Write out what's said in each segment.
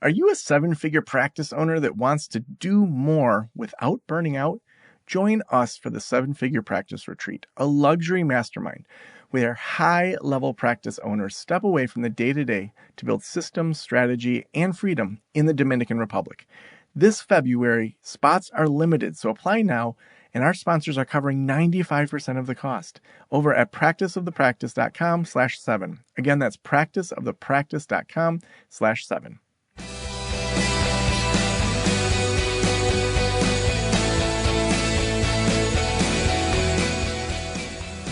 Are you a seven-figure practice owner that wants to do more without burning out? Join us for the Seven-Figure Practice Retreat, a luxury mastermind where high-level practice owners step away from the day-to-day to build systems, strategy, and freedom in the Dominican Republic. This February, spots are limited, so apply now, and our sponsors are covering 95% of the cost over at practiceofthepractice.com/7. Again, that's practiceofthepractice.com/7.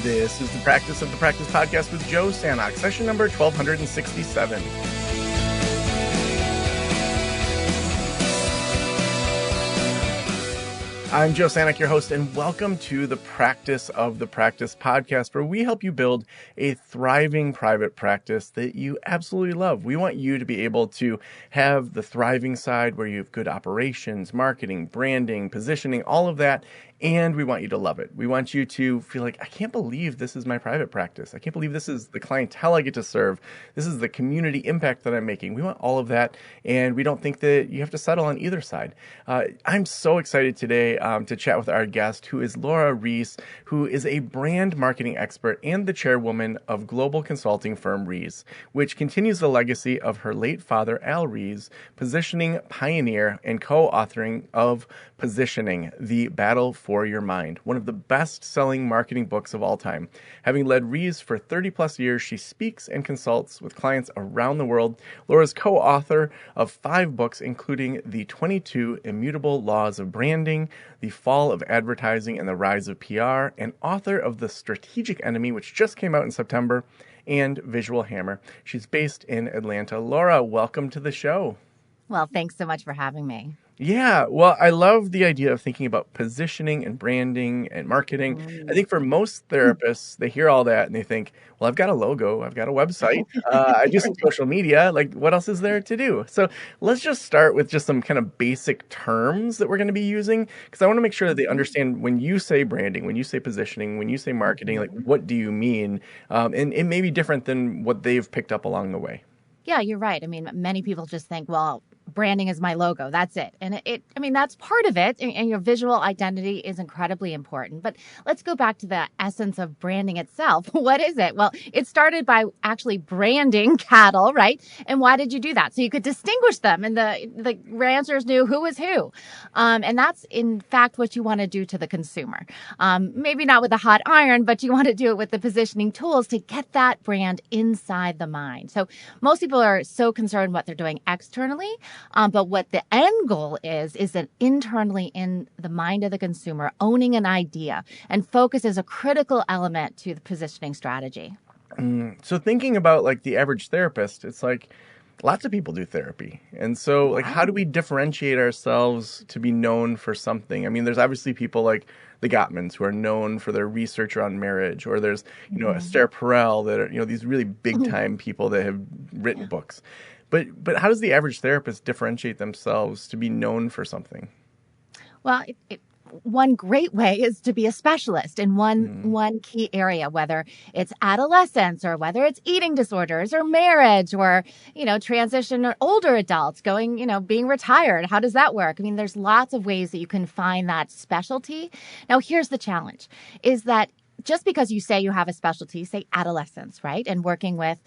This is the Practice of the Practice podcast with Joe Sanok, session number 1267. I'm Joe Sanok, your host, and welcome to the Practice of the Practice podcast, where we help you build a thriving private practice that you absolutely love. We want you to be able to have the thriving side where you have good operations, marketing, branding, positioning, all of that. And we want you to love it. We want you to feel like, I can't believe this is my private practice. I can't believe this is the clientele I get to serve. This is the community impact that I'm making. We want all of that. And we don't think that you have to settle on either side. I'm so excited today to chat with our guest, who is Laura Ries, who is a brand marketing expert and the chairwoman of global consulting firm Ries, which continues the legacy of her late father, Al Ries, positioning pioneer and co-authoring of Positioning, The Battle for Your Mind, one of the best-selling marketing books of all time. Having led Ries for 30-plus years, she speaks and consults with clients around the world. Laura's co-author of 5 books, including The 22 Immutable Laws of Branding, The Fall of Advertising and the Rise of PR, and author of The Strategic Enemy, which just came out in September, and Visual Hammer. She's based in Atlanta. Laura, welcome to the show. Well, thanks so much for having me. Yeah, well, I love the idea of thinking about positioning and branding and marketing. I think for most therapists, they hear all that and they think, well, I've got a logo, I've got a website, I do some social media, like what else is there to do? So let's just start with just some kind of basic terms that we're going to be using, because I want to make sure that they understand when you say branding, when you say positioning, when you say marketing, like what do you mean? And it may be different than what they've picked up along the way. Yeah, you're right. I mean, many people just think, well, branding is my logo. That's it. And that's part of it. And your visual identity is incredibly important. But let's go back to the essence of branding itself. What is it? Well, it started by actually branding cattle, right? And why did you do that? So you could distinguish them and the ranchers knew who was who. And that's, in fact, what you want to do to the consumer. Maybe not with a hot iron, but you want to do it with the positioning tools to get that brand inside the mind. So most people are so concerned what they're doing externally. But what the end goal is that internally in the mind of the consumer, owning an idea and focus is a critical element to the positioning strategy. So thinking about like the average therapist, it's like lots of people do therapy. And so like, how do we differentiate ourselves to be known for something? I mean, there's obviously people like the Gottmans who are known for their research on marriage, or there's, Esther Perel that are, these really big time people that have written books. But how does the average therapist differentiate themselves to be known for something? Well, one great way is to be a specialist in one key area, whether it's adolescence or whether it's eating disorders or marriage or, transition or older adults going, being retired. How does that work? I mean, there's lots of ways that you can find that specialty. Now, here's the challenge is that just because you say you have a specialty, say adolescence, right? And working with,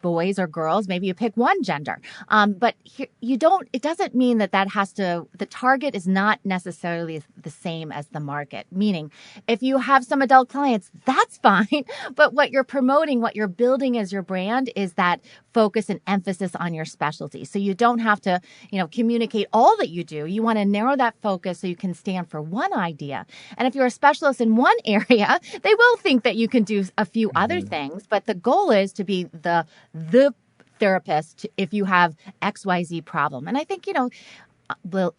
boys or girls, maybe you pick one gender. But it doesn't mean that the target is not necessarily the same as the market. Meaning, if you have some adult clients, that's fine. But what you're promoting, what you're building as your brand is that focus and emphasis on your specialty. So you don't have to, communicate all that you do. You want to narrow that focus so you can stand for one idea. And if you're a specialist in one area, they will think that you can do a few other things. But the goal is to be the therapist if you have XYZ problem. And I think,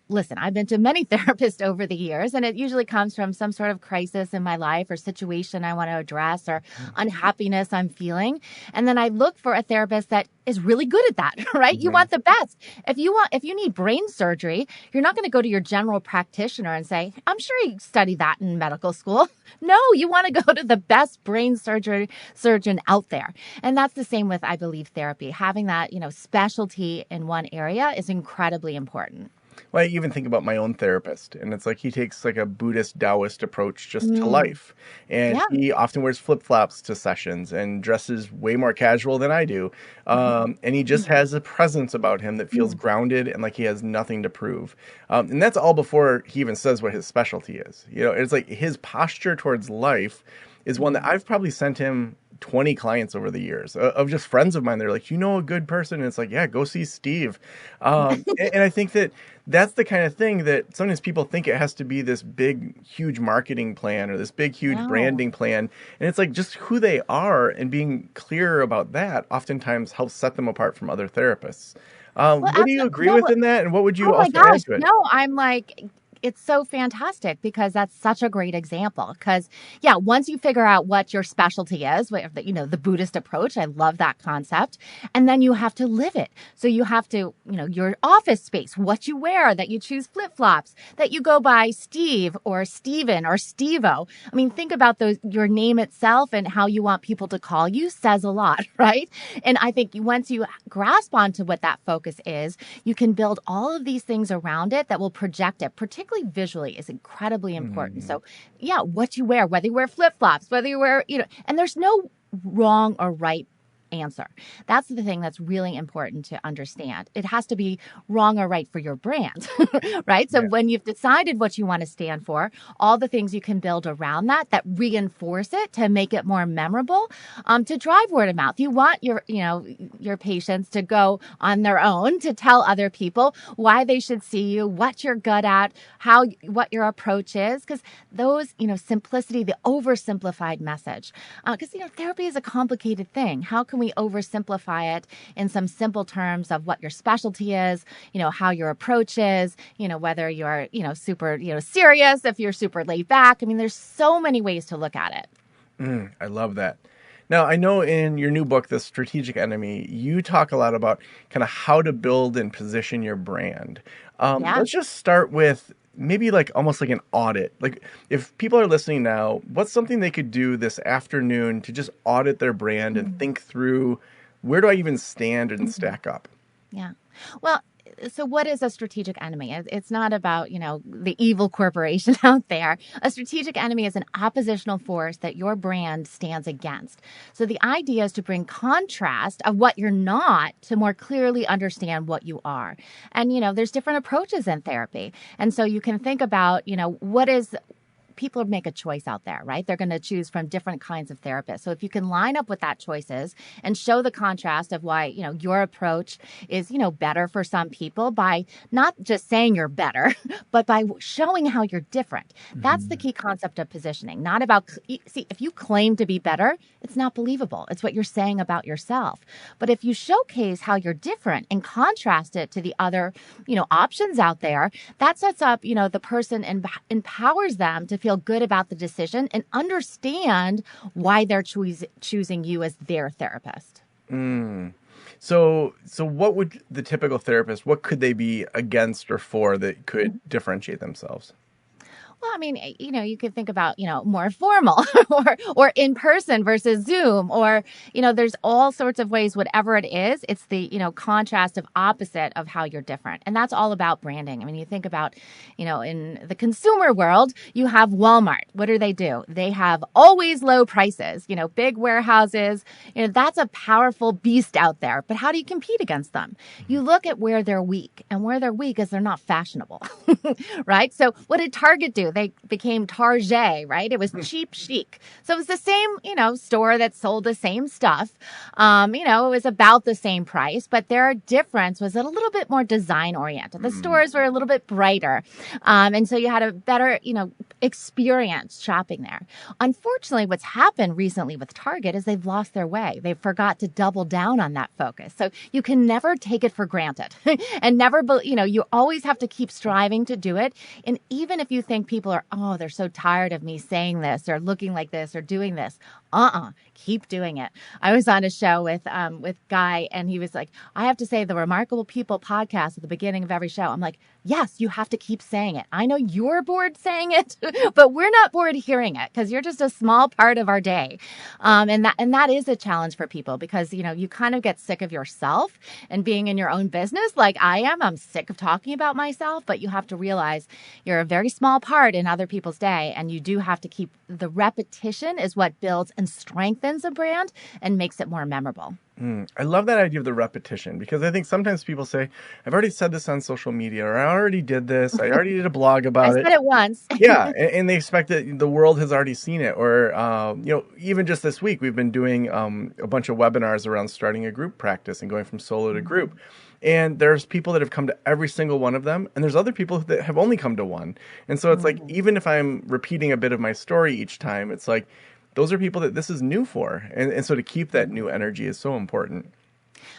listen, I've been to many therapists over the years, and it usually comes from some sort of crisis in my life or situation I want to address or unhappiness I'm feeling. And then I look for a therapist that is really good at that, right? You want the best. If you need brain surgery, you're not going to go to your general practitioner and say, I'm sure you studied that in medical school. No, you want to go to the best brain surgeon out there. And that's the same with, I believe, therapy. Having that, specialty in one area is incredibly important. Well, I even think about my own therapist, and it's like he takes like a Buddhist Taoist approach just to life. And Yeah. he often wears flip-flops to sessions and dresses way more casual than I do. And he just has a presence about him that feels grounded and like he has nothing to prove. And that's all before he even says what his specialty is. It's like his posture towards life is one that I've probably sent him 20 clients over the years of just friends of mine. They're like, a good person. And it's like, yeah, go see Steve. And I think that that's the kind of thing that sometimes people think it has to be this big, huge marketing plan or this big, huge branding plan. And it's like just who they are and being clear about that oftentimes helps set them apart from other therapists. What do you agree with in that? And what would you Oh my also add gosh. to it? No, I'm like, it's so fantastic because that's such a great example. Because, yeah, once you figure out what your specialty is, the Buddhist approach, I love that concept. And then you have to live it. So you have to, your office space, what you wear, that you choose flip-flops, that you go by Steve or Steven or Stevo. I mean, think about your name itself and how you want people to call you says a lot, right? And I think once you grasp onto what that focus is, you can build all of these things around it that will project it, particularly visually is incredibly important. So yeah, what you wear, whether you wear flip-flops, whether you wear, and there's no wrong or right answer. That's the thing that's really important to understand. It has to be wrong or right for your brand, right? So when you've decided what you want to stand for, all the things you can build around that reinforce it to make it more memorable, to drive word of mouth. You want your patients to go on their own to tell other people why they should see you, what you're good at, what your approach is, because those, simplicity, the oversimplified message, because therapy is a complicated thing. How can we oversimplify it in some simple terms of what your specialty is, how your approach is, whether you're, super, serious, if you're super laid back. I mean, there's so many ways to look at it. I love that. Now, I know in your new book, The Strategic Enemy, you talk a lot about kind of how to build and position your brand. Let's just start with maybe almost like an audit. Like if people are listening now, what's something they could do this afternoon to just audit their brand and think through, where do I even stand and stack up? Yeah. Well, so what is a strategic enemy? It's not about, the evil corporation out there. A strategic enemy is an oppositional force that your brand stands against. So the idea is to bring contrast of what you're not to more clearly understand what you are. And, there's different approaches in therapy. And so you can think about, people make a choice out there, right? They're going to choose from different kinds of therapists. So if you can line up what that choice is and show the contrast of why, your approach is, better for some people by not just saying you're better, but by showing how you're different. That's the key concept of positioning. Not about, see, if you claim to be better, it's not believable. It's what you're saying about yourself. But if you showcase how you're different and contrast it to the other, options out there, that sets up, the person and empowers them to feel good about the decision and understand why they're choosing you as their therapist. So what would the typical therapist, what could they be against or for that could differentiate themselves? Well, I mean, you could think about, more formal or in person versus Zoom, or, there's all sorts of ways, whatever it is, it's the, contrast of opposite of how you're different. And that's all about branding. I mean, you think about, in the consumer world, you have Walmart. What do? They have always low prices, big warehouses, that's a powerful beast out there. But how do you compete against them? You look at where they're weak, and where they're weak is they're not fashionable, right? So what did Target do? they became Target, right? It was cheap chic. So it was the same, store that sold the same stuff. It was about the same price, but their difference was a little bit more design oriented. The stores were a little bit brighter. And so you had a better, experience shopping there. Unfortunately, what's happened recently with Target is they've lost their way. They forgot to double down on that focus. So you can never take it for granted and never, you always have to keep striving to do it. And even if you think people are, oh, they're so tired of me saying this or looking like this or doing this, keep doing it. I was on a show with Guy, and he was like, I have to say the Remarkable People podcast at the beginning of every show. I'm like, yes, you have to keep saying it. I know you're bored saying it, but we're not bored hearing it because you're just a small part of our day. And that is a challenge for people because, you kind of get sick of yourself and being in your own business like I am. I'm sick of talking about myself, but you have to realize you're a very small part in other people's day. And you do have to keep the repetition is what builds and strengthens a brand and makes it more memorable. I love that idea of the repetition because I think sometimes people say, I've already said this on social media, or I already did this. I already did a blog about I said it once. Yeah. And they expect that the world has already seen it. Or, even just this week, we've been doing a bunch of webinars around starting a group practice and going from solo to group. And there's people that have come to every single one of them. And there's other people that have only come to one. And so it's like, even if I'm repeating a bit of my story each time, it's like, those are people that this is new for. And so to keep that new energy is so important.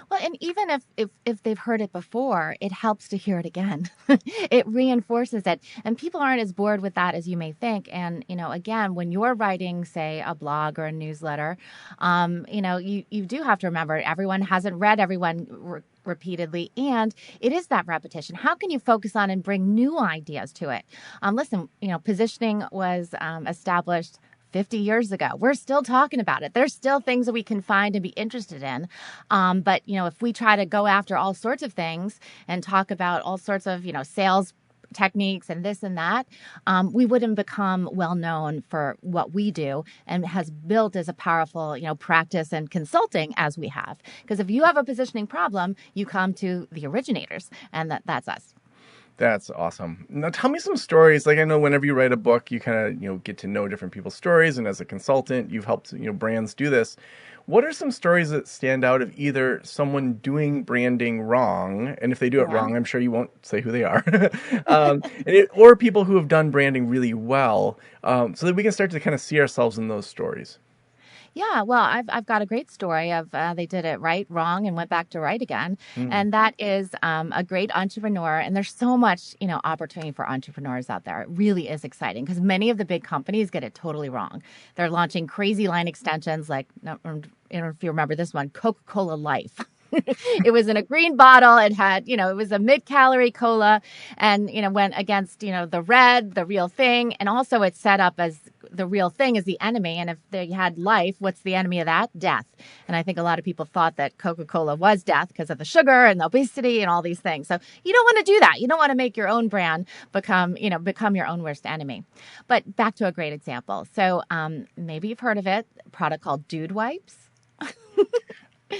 Well, and even if they've heard it before, it helps to hear it again. It reinforces it. And people aren't as bored with that as you may think. And, again, when you're writing, say, a blog or a newsletter, you do have to remember everyone hasn't read everyone repeatedly. And it is that repetition. How can you focus on and bring new ideas to it? Listen, positioning was established 50 years ago. We're still talking about it. There's still things that we can find and be interested in. But, if we try to go after all sorts of things and talk about all sorts of, sales techniques and this and that, we wouldn't become well known for what we do and has built as a powerful, practice and consulting as we have. Because if you have a positioning problem, you come to the originators, and that's us. That's awesome. Now tell me some stories. Like I know whenever you write a book, you kind of, get to know different people's stories. And as a consultant, you've helped, brands do this. What are some stories that stand out of either someone doing branding wrong, and if they do it wrong, I'm sure you won't say who they are, or people who have done branding really well, so that we can start to kind of see ourselves in those stories? Yeah, well, I've got a great story of they did it right, wrong, and went back to right again. And that is a great entrepreneur. And there's so much, opportunity for entrepreneurs out there. It really is exciting because many of the big companies get it totally wrong. They're launching crazy line extensions like, I don't know if you remember this one, Coca-Cola Life. It was in a green bottle. It had, it was a mid-calorie cola and, went against, the red, the real thing. And also it's set up as the real thing is the enemy. And if they had life, what's the enemy of that? Death. And I think a lot of people thought that Coca-Cola was death because of the sugar and the obesity and all these things. So you don't want to do that. You don't want to make your own brand become your own worst enemy. But back to a great example. So maybe you've heard of it, a product called Dude Wipes.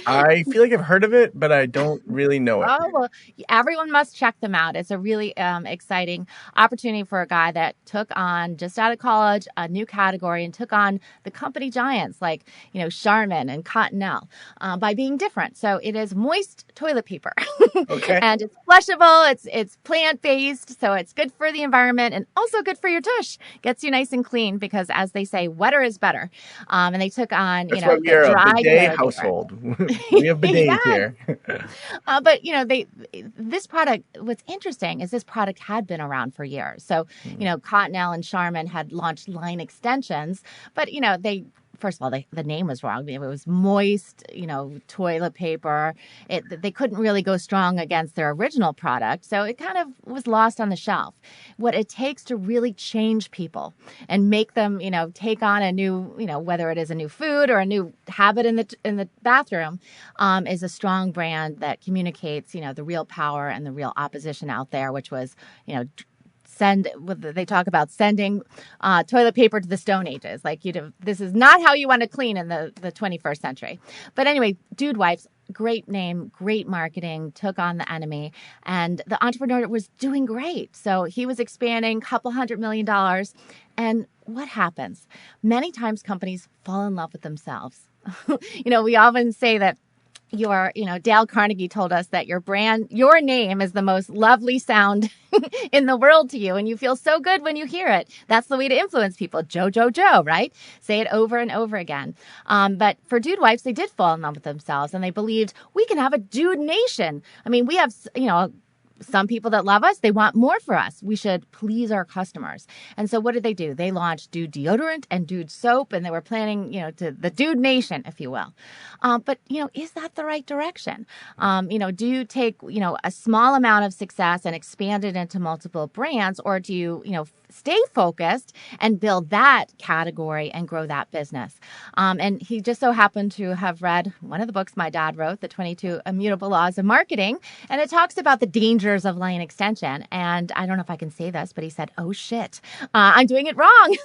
I feel like I've heard of it, but I don't really know it. Oh, well, everyone must check them out. It's a really exciting opportunity for a guy that took on, just out of college, a new category and took on the company giants like, Charmin and Cottonelle by being different. So it is moist toilet paper. Okay. And it's flushable. It's plant-based. So it's good for the environment and also good for your tush. Gets you nice and clean because, as they say, wetter is better. And they took on, That's why we are a bidet household. We have bidets here. But, this product, what's interesting is this product had been around for years. So, Cottonelle and Charmin had launched line extensions, but, first of all, the name was wrong. It was moist, toilet paper. They couldn't really go strong against their original product. So it kind of was lost on the shelf. What it takes to really change people and make them, take on a new, whether it is a new food or a new habit in the bathroom, is a strong brand that communicates, the real power and the real opposition out there, which was, they talk about sending toilet paper to the Stone Ages. Like, this is not how you want to clean in the 21st century. But anyway, Dude Wipes, great name, great marketing, took on the enemy, and the entrepreneur was doing great. So he was expanding $200 million. And what happens? Many times companies fall in love with themselves. We often say that Dale Carnegie told us that your name is the most lovely sound in the world to you. And you feel so good when you hear it. That's the way to influence people. Joe, Joe, Joe, right? Say it over and over again. But for Dude Wipes, they did fall in love with themselves and they believed we can have a Dude Nation. I mean, we have, some people that love us, they want more for us. We should please our customers. And so what did they do? They launched Dude Deodorant and Dude Soap, and they were planning, to the Dude Nation, if you will. But is that the right direction? Do you take, a small amount of success and expand it into multiple brands, or do you, stay focused and build that category and grow that business? And he just so happened to have read one of the books my dad wrote, The 22 Immutable Laws of Marketing, and it talks about the dangers of line extension. And I don't know if I can say this, but he said, "Oh shit, I'm doing it wrong."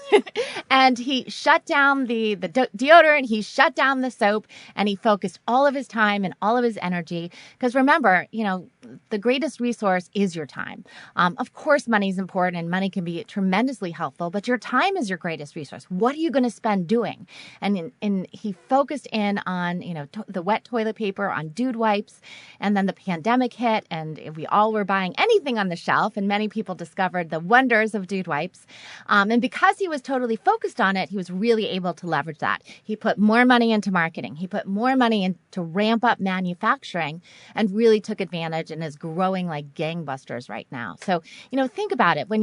And he shut down the deodorant, he shut down the soap, and he focused all of his time and all of his energy. Because remember, the greatest resource is your time. Of course, money is important and money can be tremendously helpful, but your time is your greatest resource. What are you going to spend doing? And he focused in on, the wet toilet paper, on Dude Wipes, and then the pandemic hit and we all were buying anything on the shelf, and many people discovered the wonders of Dude Wipes. And because he was totally focused on it, he was really able to leverage that. He put more money into marketing. He put more money into ramp up manufacturing and really took advantage and is growing like gangbusters right now. So, think about it. When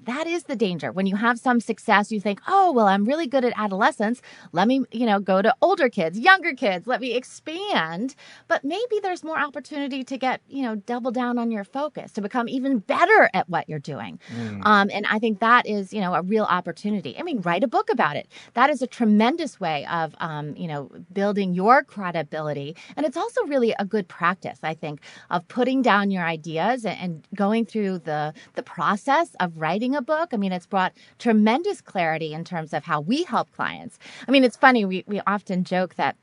that is the danger. When you have some success, you think, oh, well, I'm really good at adolescents. Let me, go to older kids, younger kids. Let me expand. But maybe there's more opportunity to get, double down on your focus, to become even better at what you're doing. And I think that is, a real opportunity. I mean, write a book about it. That is a tremendous way of, building your credibility. And it's also really a good practice, I think, of putting down your ideas and going through the process of writing a book. I mean, it's brought tremendous clarity in terms of how we help clients. I mean, it's funny, we often joke that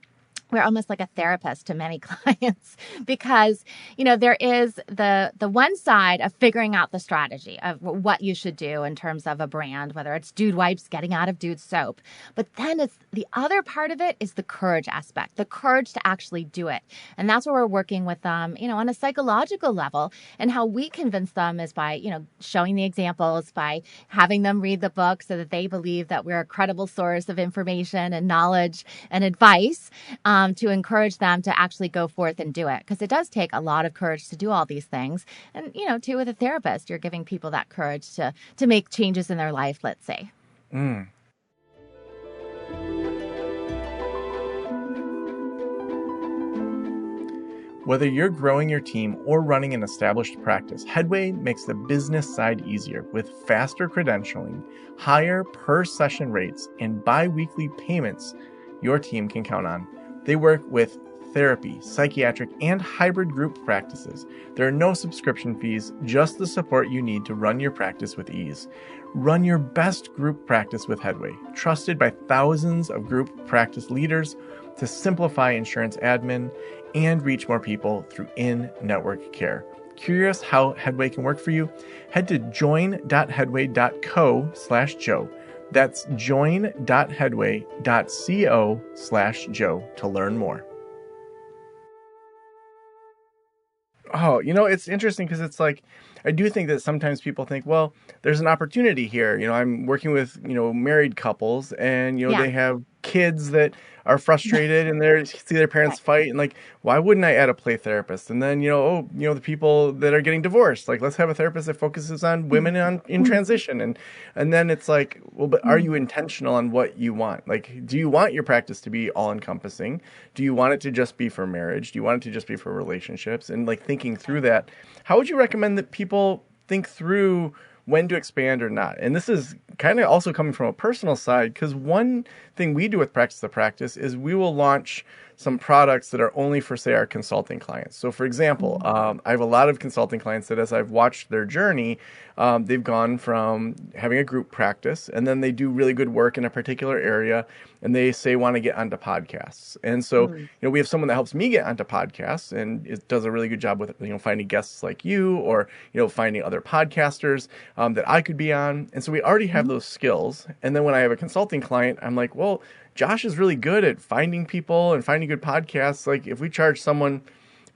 we're almost like a therapist to many clients because, there is the one side of figuring out the strategy of what you should do in terms of a brand, whether it's Dude Wipes, getting out of Dude Soap. But then it's the other part of it is the courage aspect, the courage to actually do it. And that's where we're working with them, on a psychological level. And how we convince them is by, showing the examples, by having them read the book so that they believe that we're a credible source of information and knowledge and advice. To encourage them to actually go forth and do it. Because it does take a lot of courage to do all these things. And, too, with a therapist, you're giving people that courage to make changes in their life, let's say. Whether you're growing your team or running an established practice, Headway makes the business side easier with faster credentialing, higher per session rates, and bi-weekly payments your team can count on. They work with therapy, psychiatric, and hybrid group practices. There are no subscription fees, just the support you need to run your practice with ease. Run your best group practice with Headway, trusted by thousands of group practice leaders to simplify insurance admin and reach more people through in-network care. Curious how Headway can work for you? Head to join.headway.co/Joe. That's join.headway.co/Joe to learn more. Oh, it's interesting because it's like, I do think that sometimes people think, well, there's an opportunity here. I'm working with, married couples and, they have kids that are frustrated and they see their parents fight. And like, why wouldn't I add a play therapist? And then, the people that are getting divorced, like, let's have a therapist that focuses on women in transition. And then it's like, well, but are you intentional on what you want? Like, do you want your practice to be all encompassing? Do you want it to just be for marriage? Do you want it to just be for relationships? And like thinking through that, how would you recommend that people think through when to expand or not? And this is kind of also coming from a personal side, because one thing we do with Practice the Practice is we will launch some products that are only for, say, our consulting clients. So, for example, I have a lot of consulting clients that as I've watched their journey, they've gone from having a group practice, and then they do really good work in a particular area, and they say want to get onto podcasts. And so, we have someone that helps me get onto podcasts, and it does a really good job with, finding guests like you, or, finding other podcasters that I could be on. And so we already have those skills. And then when I have a consulting client, I'm like, well, Josh is really good at finding people and finding good podcasts. Like, if we charge someone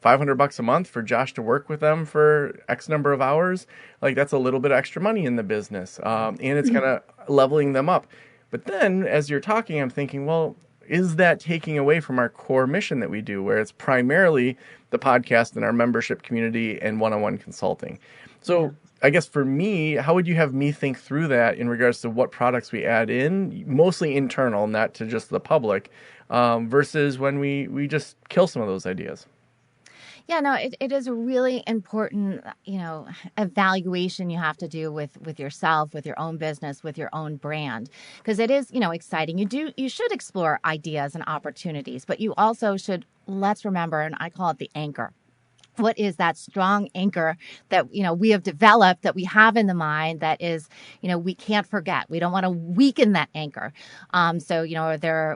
$500 a month for Josh to work with them for X number of hours, like, that's a little bit of extra money in the business. And it's kind of leveling them up. But then as you're talking, I'm thinking, well, is that taking away from our core mission that we do, where it's primarily the podcast and our membership community and one-on-one consulting? So I guess for me, how would you have me think through that in regards to what products we add in, mostly internal, not to just the public, versus when we just kill some of those ideas? Yeah, no, it is a really important, evaluation you have to do with yourself, with your own business, with your own brand, because it is, exciting. You should explore ideas and opportunities, but you also should, let's remember, and I call it the anchor. What is that strong anchor that, we have developed, that we have in the mind, that is, we can't forget. We don't want to weaken that anchor. So,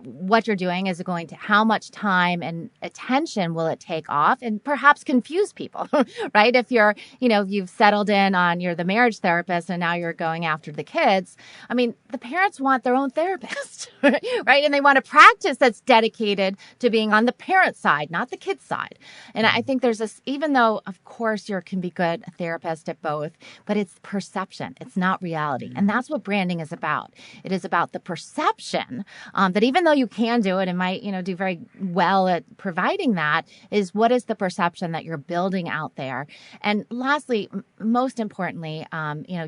what you're doing is going to, how much time and attention will it take off, and perhaps confuse people, right? If you're, you've settled in on, you're the marriage therapist and now you're going after the kids. I mean, the parents want their own therapist, right? And they want a practice that's dedicated to being on the parent side, not the kid side. And I think there's this, even though, of course, you can be good a therapist at both, but it's perception. It's not reality. And that's what branding is about. It is about the perception that even though you can do it and might, do very well at providing that, is what is the perception that you're building out there. And lastly, most importantly,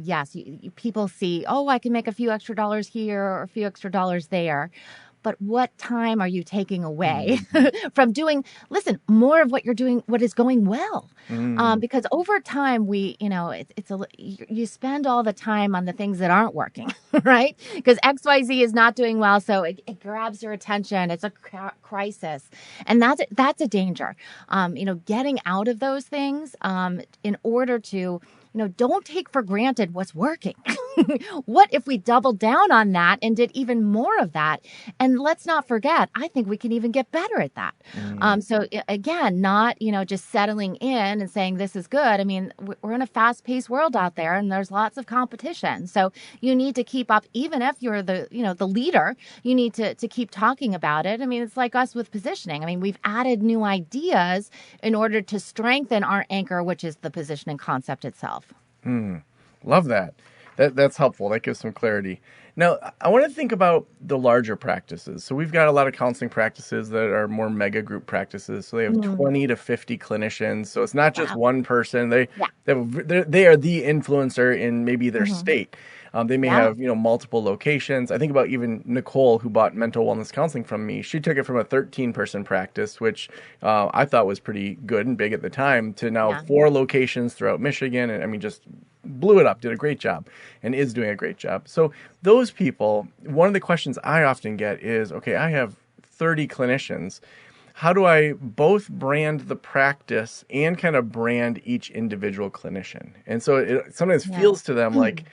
yes, people see, oh, I can make a few extra dollars here or a few extra dollars there. But what time are you taking away from doing, more of what you're doing, what is going well? Because over time, you spend all the time on the things that aren't working, right? Because XYZ is not doing well, so it grabs your attention. It's a crisis. And that's a danger. Getting out of those things in order to, don't take for granted what's working. What if we doubled down on that and did even more of that? And let's not forget, I think we can even get better at that. So again, not, just settling in and saying this is good. I mean, we're in a fast-paced world out there, and there's lots of competition. So you need to keep up, even if you're the leader, you need to keep talking about it. I mean, it's like us with positioning. I mean, we've added new ideas in order to strengthen our anchor, which is the positioning concept itself. Love that. That's helpful. That gives some clarity. Now, I want to think about the larger practices. So we've got a lot of counseling practices that are more mega group practices. So they have 20 to 50 clinicians. So it's not just one person. They are the influencer in maybe their state. They may have, multiple locations. I think about even Nicole, who bought mental wellness counseling from me. She took it from a 13-person practice, which I thought was pretty good and big at the time, to now 4 locations throughout Michigan. And I mean, just blew it up, did a great job, and is doing a great job. So those people, one of the questions I often get is, okay, I have 30 clinicians. How do I both brand the practice and kind of brand each individual clinician? And so it sometimes feels to them like,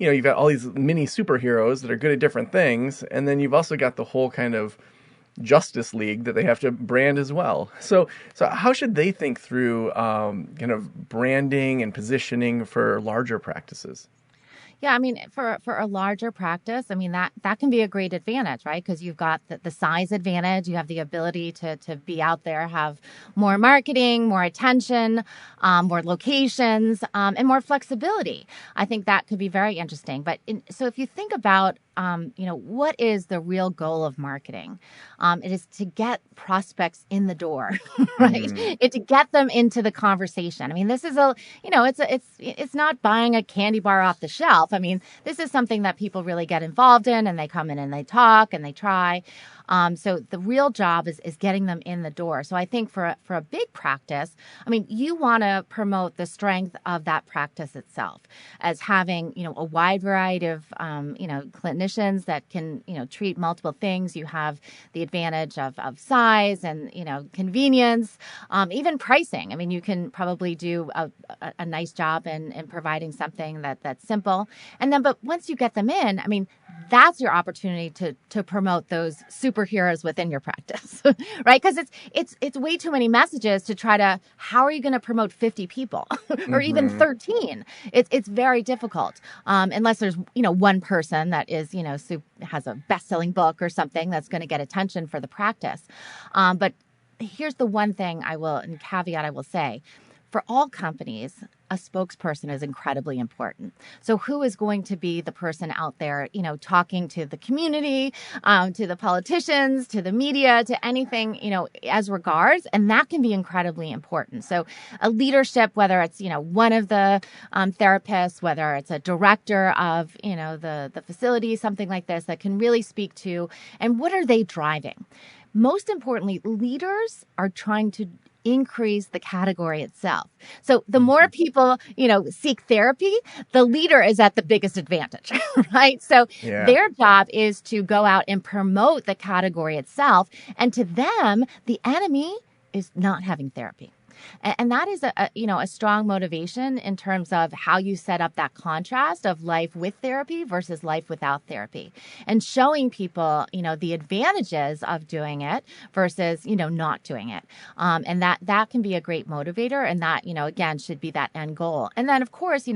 you've got all these mini superheroes that are good at different things, and then you've also got the whole kind of Justice League that they have to brand as well. So how should they think through kind of branding and positioning for larger practices? Yeah, I mean, for a larger practice, I mean, that can be a great advantage, right? Because you've got the size advantage. You have the ability to be out there, have more marketing, more attention, more locations, and more flexibility. I think that could be very interesting. But so if you think about, what is the real goal of marketing? It is to get prospects in the door, right? It's to get them into the conversation. I mean, this is it's not buying a candy bar off the shelf. I mean, this is something that people really get involved in, and they come in and they talk and they try. So the real job is getting them in the door. So I think for a big practice, I mean, you want to promote the strength of that practice itself as having, a wide variety of, clinicians that can, treat multiple things. You have the advantage of size and, convenience, even pricing. I mean, you can probably do a nice job in providing something that's simple. And then, but once you get them in, I mean, that's your opportunity to promote those superheroes within your practice, right? Because it's way too many messages to try to, how are you going to promote 50 people or even 13? It's very difficult unless there's, one person that is, has a best-selling book or something that's going to get attention for the practice. But here's the one thing and caveat I will say. For all companies, a spokesperson is incredibly important. So who is going to be the person out there, talking to the community, to the politicians, to the media, to anything, as regards, and that can be incredibly important. So a leadership, whether it's, one of the therapists, whether it's a director of, the facility, something like this that can really speak to, and what are they driving? Most importantly, leaders are trying to increase the category itself. So the more people, seek therapy, the leader is at the biggest advantage, right? So their job is to go out and promote the category itself. And to them, the enemy is not having therapy. And that is a strong motivation in terms of how you set up that contrast of life with therapy versus life without therapy, and showing people, the advantages of doing it versus, not doing it. And that can be a great motivator, and that, again, should be that end goal. And then, of course,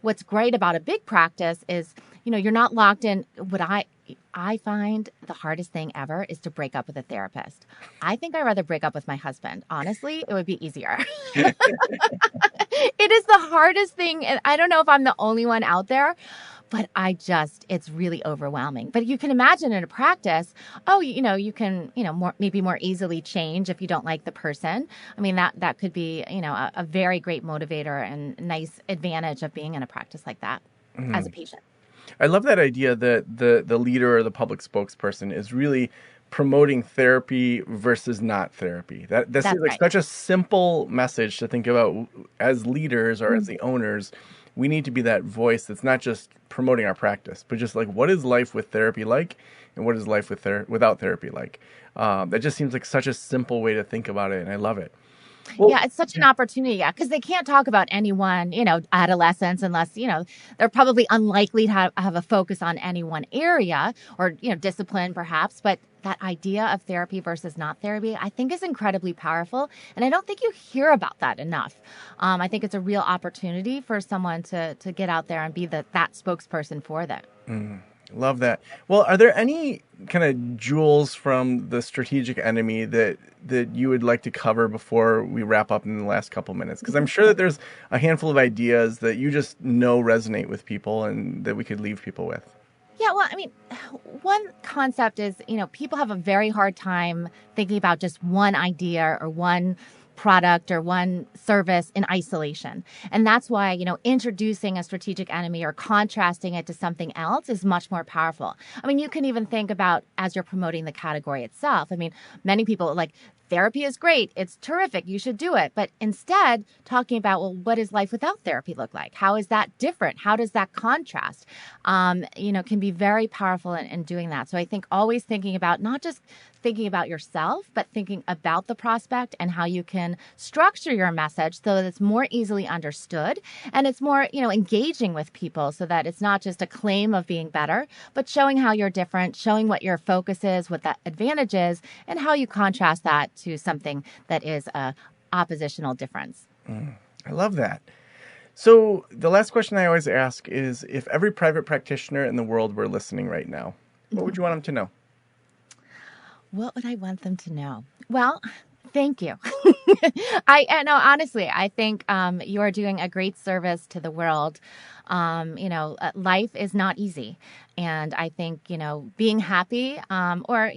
what's great about a big practice is, you're not locked in. What I find the hardest thing ever is to break up with a therapist. I think I'd rather break up with my husband. Honestly, it would be easier. It is the hardest thing. And I don't know if I'm the only one out there, but it's really overwhelming. But you can imagine in a practice, you can, maybe more easily change if you don't like the person. I mean, that could be, a very great motivator and nice advantage of being in a practice like that as a patient. I love that idea that the leader or the public spokesperson is really promoting therapy versus not therapy. That seems like such a simple message to think about as leaders or as the owners. We need to be that voice that's not just promoting our practice, but just like, what is life with therapy like, and what is life without therapy like? That just seems like such a simple way to think about it, and I love it. Well, yeah, it's such an opportunity, because they can't talk about anyone, adolescents, unless, they're probably unlikely to have a focus on any one area or, discipline perhaps. But that idea of therapy versus not therapy, I think is incredibly powerful. And I don't think you hear about that enough. I think it's a real opportunity for someone to get out there and be that spokesperson for them. Love that. Well, are there any kind of jewels from the strategic enemy that you would like to cover before we wrap up in the last couple minutes? Because I'm sure that there's a handful of ideas that you just know resonate with people and that we could leave people with. Yeah, well, I mean, one concept is, people have a very hard time thinking about just one idea or one product or one service in isolation. And that's why, introducing a strategic enemy or contrasting it to something else is much more powerful. I mean, you can even think about as you're promoting the category itself. I mean, many people therapy is great. It's terrific. You should do it. But instead, talking about, well, what does life without therapy look like? How is that different? How does that contrast? Can be very powerful in doing that. So I think always thinking about not just thinking about yourself, but thinking about the prospect and how you can structure your message so that it's more easily understood and it's more, engaging with people so that it's not just a claim of being better, but showing how you're different, showing what your focus is, what that advantage is, and how you contrast that to something that is a oppositional difference. I love that. So the last question I always ask is, if every private practitioner in the world were listening right now, what would you want them to know? What would I want them to know? Well, thank you. No, honestly, I think you are doing a great service to the world. Life is not easy. And I think, being happy or,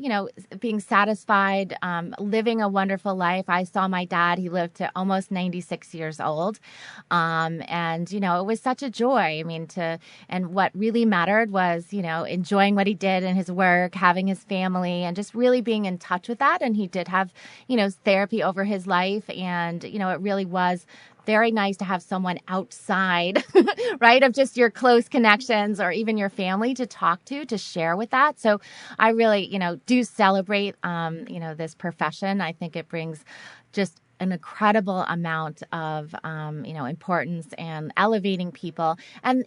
being satisfied, living a wonderful life. I saw my dad, he lived to almost 96 years old. It was such a joy. And what really mattered was, enjoying what he did in his work, having his family, and just really being in touch with that. And he did have, therapy over his life. And, it really was very nice to have someone outside, right, of just your close connections or even your family to talk to share with that. So I really, do celebrate, this profession. I think it brings just an incredible amount of, importance and elevating people. And,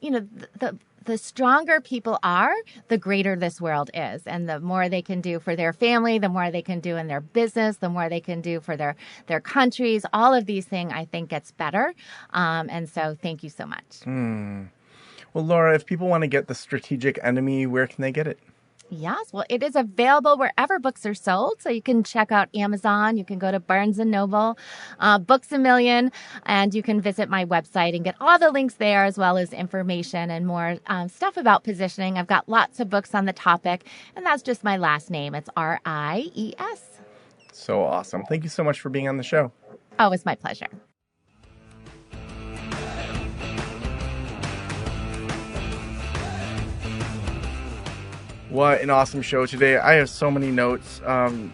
the stronger people are, the greater this world is. And the more they can do for their family, the more they can do in their business, the more they can do for their countries. All of these things, I think, gets better. And so thank you so much. Well, Laura, if people want to get The Strategic Enemy, where can they get it? Yes, well, it is available wherever books are sold. So you can check out Amazon, you can go to Barnes & Noble, Books A Million, and you can visit my website and get all the links there, as well as information and more stuff about positioning. I've got lots of books on the topic, and that's just my last name. It's Ries. So awesome. Thank you so much for being on the show. Oh, it's my pleasure. What an awesome show today. I have so many notes. So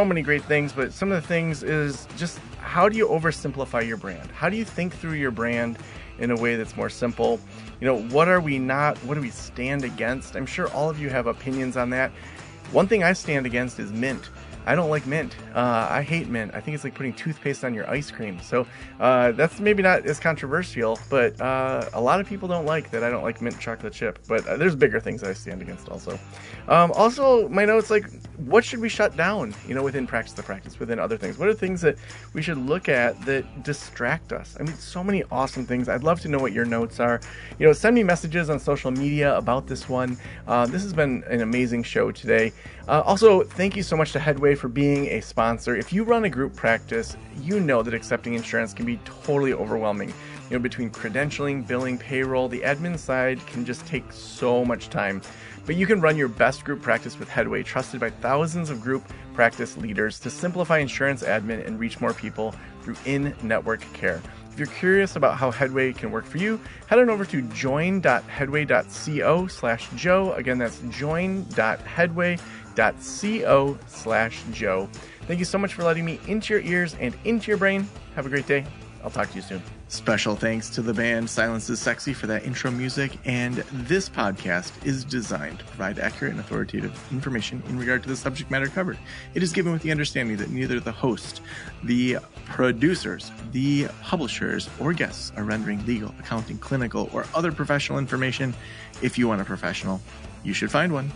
many great things, but some of the things is just how do you oversimplify your brand? How do you think through your brand in a way that's more simple? What do we stand against? I'm sure all of you have opinions on that. One thing I stand against is mint. I don't like mint. I hate mint. I think it's like putting toothpaste on your ice cream. So that's maybe not as controversial, but a lot of people don't like that I don't like mint chocolate chip. But there's bigger things that I stand against also. Also, my notes, like, what should we shut down, within Practice the Practice, within other things? What are things that we should look at that distract us? So many awesome things. I'd love to know what your notes are. Send me messages on social media about this one. This has been an amazing show today. Also, thank you so much to Headway for being a sponsor. If you run a group practice, you know that accepting insurance can be totally overwhelming. Between credentialing, billing, payroll, the admin side can just take so much time. But you can run your best group practice with Headway, trusted by thousands of group practice leaders to simplify insurance admin and reach more people through in-network care. If you're curious about how Headway can work for you, head on over to join.headway.co/Joe. Again, that's join.headway.co/Joe. Thank you so much for letting me into your ears and into your brain. Have a great day. I'll talk to you soon. Special thanks to the band Silence is Sexy for that intro music, and this podcast is designed to provide accurate and authoritative information in regard to the subject matter covered. It is given with the understanding that neither the host, the producers, the publishers, or guests are rendering legal, accounting, clinical, or other professional information. If you want a professional, you should find one.